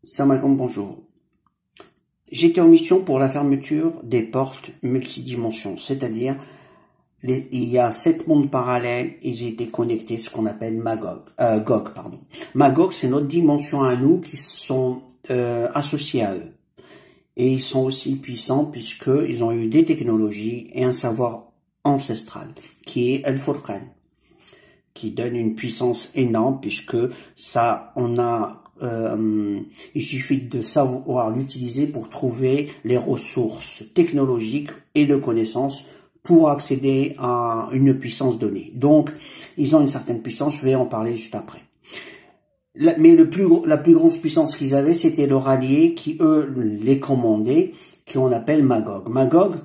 Salam alaikum, bonjour. J'étais en mission pour la fermeture des portes multidimensions, c'est-à-dire il y a 7 mondes parallèles et j'ai été connecté ce qu'on appelle Gog. Magog, c'est notre dimension à nous qui sont associés à eux. Et ils sont aussi puissants puisqu'ils ont eu des technologies et un savoir ancestral qui est Al-Furqan, qui donne une puissance énorme puisque ça, il suffit de savoir l'utiliser pour trouver les ressources technologiques et de connaissances pour accéder à une puissance donnée. Donc, ils ont une certaine puissance, je vais en parler juste après. Mais la plus grande puissance qu'ils avaient, c'était leur allié qui, eux, les commandaient, qu'on appelle Magog. Magog,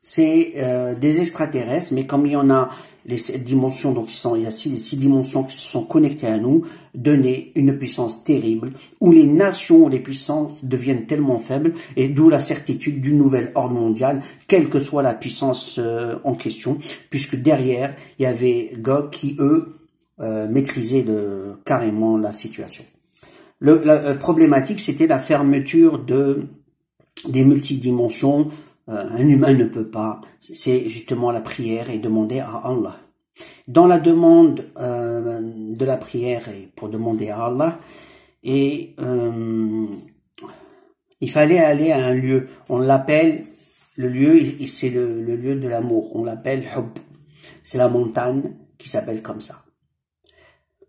c'est des extraterrestres, mais comme il y en a les 7 dimensions, donc il y a 6 dimensions qui se sont connectées à nous, donner une puissance terrible, où les nations, les puissances deviennent tellement faibles, et d'où la certitude du nouvel ordre mondial, quelle que soit la puissance en question, puisque derrière, il y avait Gog qui, eux, maîtrisaient carrément la situation. La problématique, c'était la fermeture des multidimensions. Un humain ne peut pas, c'est justement la prière et demander à Allah. Dans la demande de la prière et pour demander à Allah, il fallait aller à un lieu, on l'appelle, le lieu, c'est le lieu de l'amour, on l'appelle Hub, c'est la montagne qui s'appelle comme ça.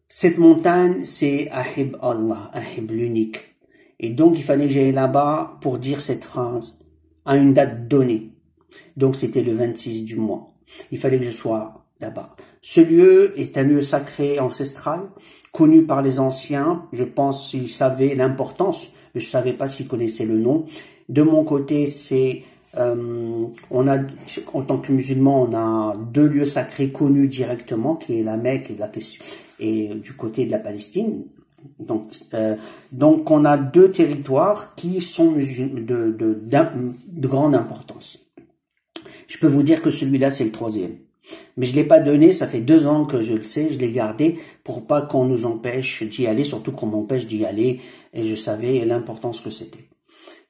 Cette montagne, c'est Ahib Allah, Ahib l'unique. Et donc il fallait que j'aille là-bas pour dire cette phrase à une date donnée. Donc c'était le 26 du mois. Il fallait que je sois là-bas. Ce lieu est un lieu sacré ancestral, connu par les anciens. Je pense qu'ils savaient l'importance, mais je ne savais pas s'ils connaissaient le nom. De mon côté, c'est en tant que musulman, on a 2 lieux sacrés connus directement, qui est la Mecque et du côté de la Palestine. Donc on a 2 territoires qui sont de grande importance. Je peux vous dire que celui-là, c'est le 3e. Mais je l'ai pas donné, ça fait 2 ans que je le sais, je l'ai gardé pour pas qu'on nous empêche d'y aller, surtout qu'on m'empêche d'y aller, et je savais l'importance que c'était.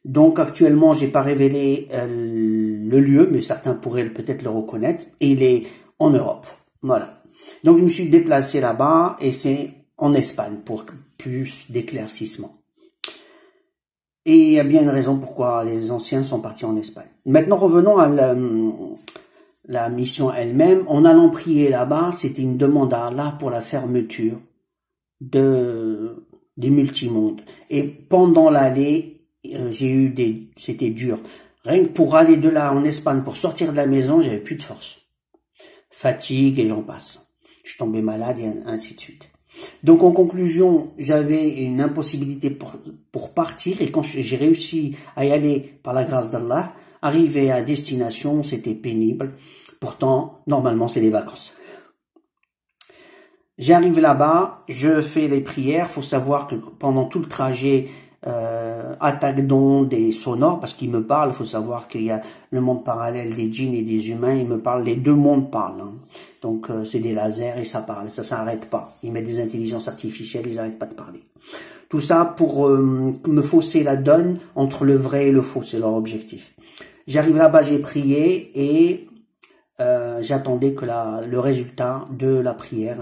Donc actuellement, j'ai pas révélé le lieu, mais certains pourraient peut-être le reconnaître, et il est en Europe. Voilà. Donc je me suis déplacé là-bas, et c'est en Espagne, pour plus d'éclaircissement. Et il y a bien une raison pourquoi les anciens sont partis en Espagne. Maintenant, revenons à la mission elle-même. En allant prier là-bas, c'était une demande à Allah pour la fermeture des multimondes. Et pendant l'aller, c'était dur. Rien que pour aller de là en Espagne, pour sortir de la maison, j'avais plus de force. Fatigue et j'en passe. Je suis tombé malade et ainsi de suite. Donc en conclusion, j'avais une impossibilité pour partir, et quand j'ai réussi à y aller par la grâce d'Allah, arrivé à destination, c'était pénible. Pourtant, normalement, c'est des vacances. J'arrive là-bas, je fais les prières. Faut savoir que pendant tout le trajet, attaque d'ondes et sonores, parce qu'il me parle. Faut savoir qu'il y a le monde parallèle des djinns et des humains. Il me parle, les 2 mondes parlent. Hein. Donc c'est des lasers et ça parle, ça s'arrête pas. Ils mettent des intelligences artificielles, ils n'arrêtent pas de parler. Tout ça pour me fausser la donne entre le vrai et le faux, c'est leur objectif. J'arrive là-bas, j'ai prié et j'attendais que le résultat de la prière,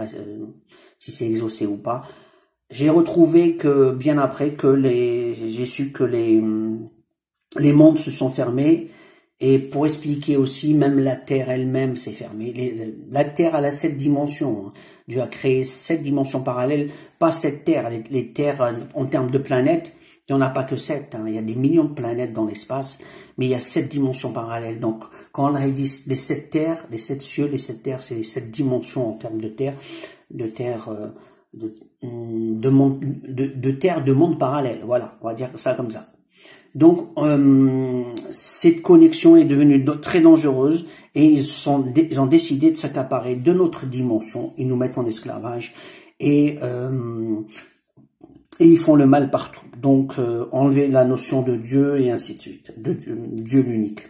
si c'est exaucé ou pas. J'ai retrouvé que bien après j'ai su que les mondes se sont fermés. Et pour expliquer aussi, même la Terre elle-même s'est fermée. La Terre, elle a 7 dimensions. Hein. Dieu a créé 7 dimensions parallèles, pas 7 terres. Les terres, en termes de planètes, il n'y en a pas que 7. Hein. Il y a des millions de planètes dans l'espace, mais il y a 7 dimensions parallèles. Donc, quand on dit les 7 terres, les 7 cieux, les 7 terres, c'est les 7 dimensions en termes de terre, de monde parallèle. Voilà, on va dire ça comme ça. Donc, cette connexion est devenue très dangereuse et ils ont décidé de s'accaparer de notre dimension. Ils nous mettent en esclavage et ils font le mal partout. Donc, enlever la notion de Dieu et ainsi de suite, de Dieu l'unique.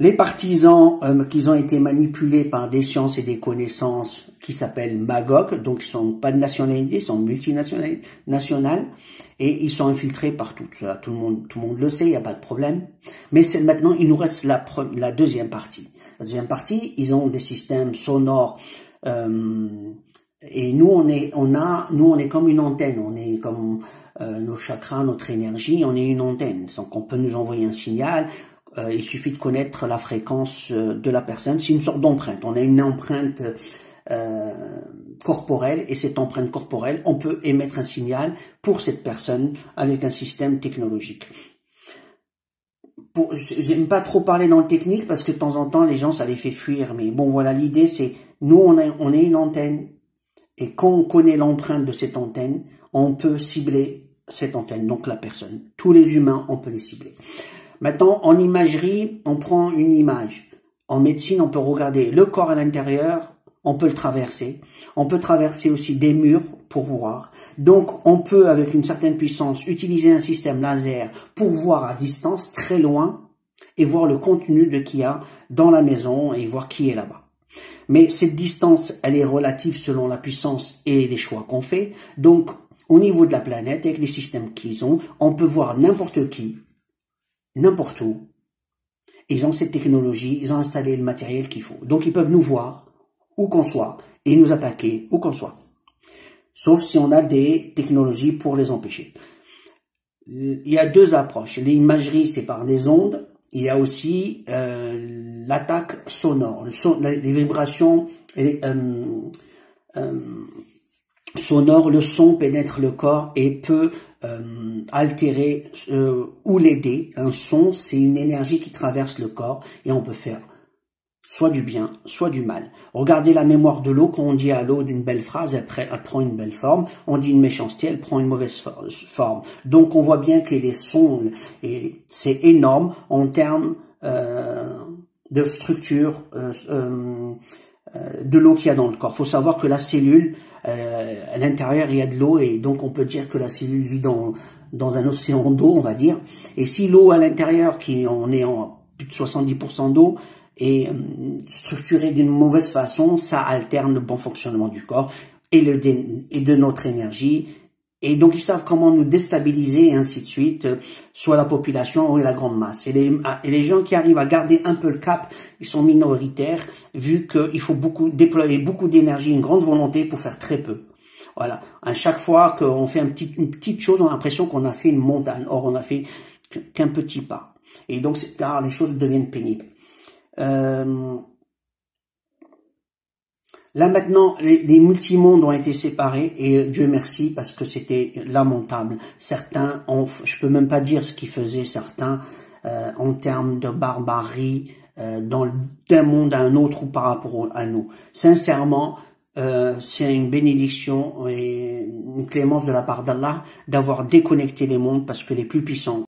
Les partisans qui ont été manipulés par des sciences et des connaissances qui s'appellent Magog, donc ils sont pas de nationalité, ils sont multinationales, et ils sont infiltrés partout. Ça, tout le monde le sait, il n'y a pas de problème. Mais c'est maintenant, il nous reste la deuxième partie. La deuxième partie, ils ont des systèmes sonores, et nous on est comme une antenne, on est comme nos chakras, notre énergie, on est une antenne. Donc on peut nous envoyer un signal. Il suffit de connaître la fréquence de la personne. C'est une sorte d'empreinte. On a une empreinte corporelle, et cette empreinte corporelle, on peut émettre un signal pour cette personne avec un système technologique. J'aime pas trop parler dans le technique parce que de temps en temps les gens ça les fait fuir, mais bon voilà, l'idée c'est nous on est une antenne, et quand on connaît l'empreinte de cette antenne, on peut cibler cette antenne, donc la personne. Tous les humains, on peut les cibler. Maintenant, en imagerie, on prend une image. En médecine, on peut regarder le corps à l'intérieur, on peut le traverser. On peut traverser aussi des murs pour voir. Donc, on peut, avec une certaine puissance, utiliser un système laser pour voir à distance, très loin, et voir le contenu de qu'il y a dans la maison et voir qui est là-bas. Mais cette distance, elle est relative selon la puissance et les choix qu'on fait. Donc, au niveau de la planète, avec les systèmes qu'ils ont, on peut voir n'importe qui, n'importe où. Ils ont cette technologie, ils ont installé le matériel qu'il faut. Donc, ils peuvent nous voir où qu'on soit et nous attaquer où qu'on soit. Sauf si on a des technologies pour les empêcher. Il y a deux approches. L'imagerie, c'est par des ondes. Il y a aussi l'attaque sonore, les vibrations sonores. Le son pénètre le corps et peut altérer ou l'aider. Un son, c'est une énergie qui traverse le corps et on peut faire soit du bien, soit du mal. Regardez la mémoire de l'eau. Quand on dit à l'eau d'une belle phrase, elle prend une belle forme. On dit une méchanceté, elle prend une mauvaise forme. Donc on voit bien que les sons, et c'est énorme en termes de structure de l'eau qu'il y a dans le corps. Il faut savoir que la cellule, à l'intérieur, il y a de l'eau, et donc on peut dire que la cellule vit dans un océan d'eau, on va dire. Et si l'eau à l'intérieur, on est en plus de 70% d'eau, et structuré d'une mauvaise façon, ça alterne le bon fonctionnement du corps et de notre énergie. Et donc ils savent comment nous déstabiliser et ainsi de suite, soit la population ou la grande masse. Et les gens qui arrivent à garder un peu le cap, ils sont minoritaires, vu qu'il faut déployer beaucoup d'énergie, une grande volonté pour faire très peu. Voilà. À chaque fois qu'on fait une petite chose, on a l'impression qu'on a fait une montagne. Or, on a fait qu'un petit pas. Et donc, car les choses deviennent pénibles. Là maintenant, les multimondes ont été séparés, et Dieu merci, parce que c'était lamentable. Certains, je peux même pas dire ce qu'ils faisaient certains en termes de barbarie d'un monde à un autre ou par rapport à nous. Sincèrement, c'est une bénédiction et une clémence de la part d'Allah d'avoir déconnecté les mondes, parce que les plus puissants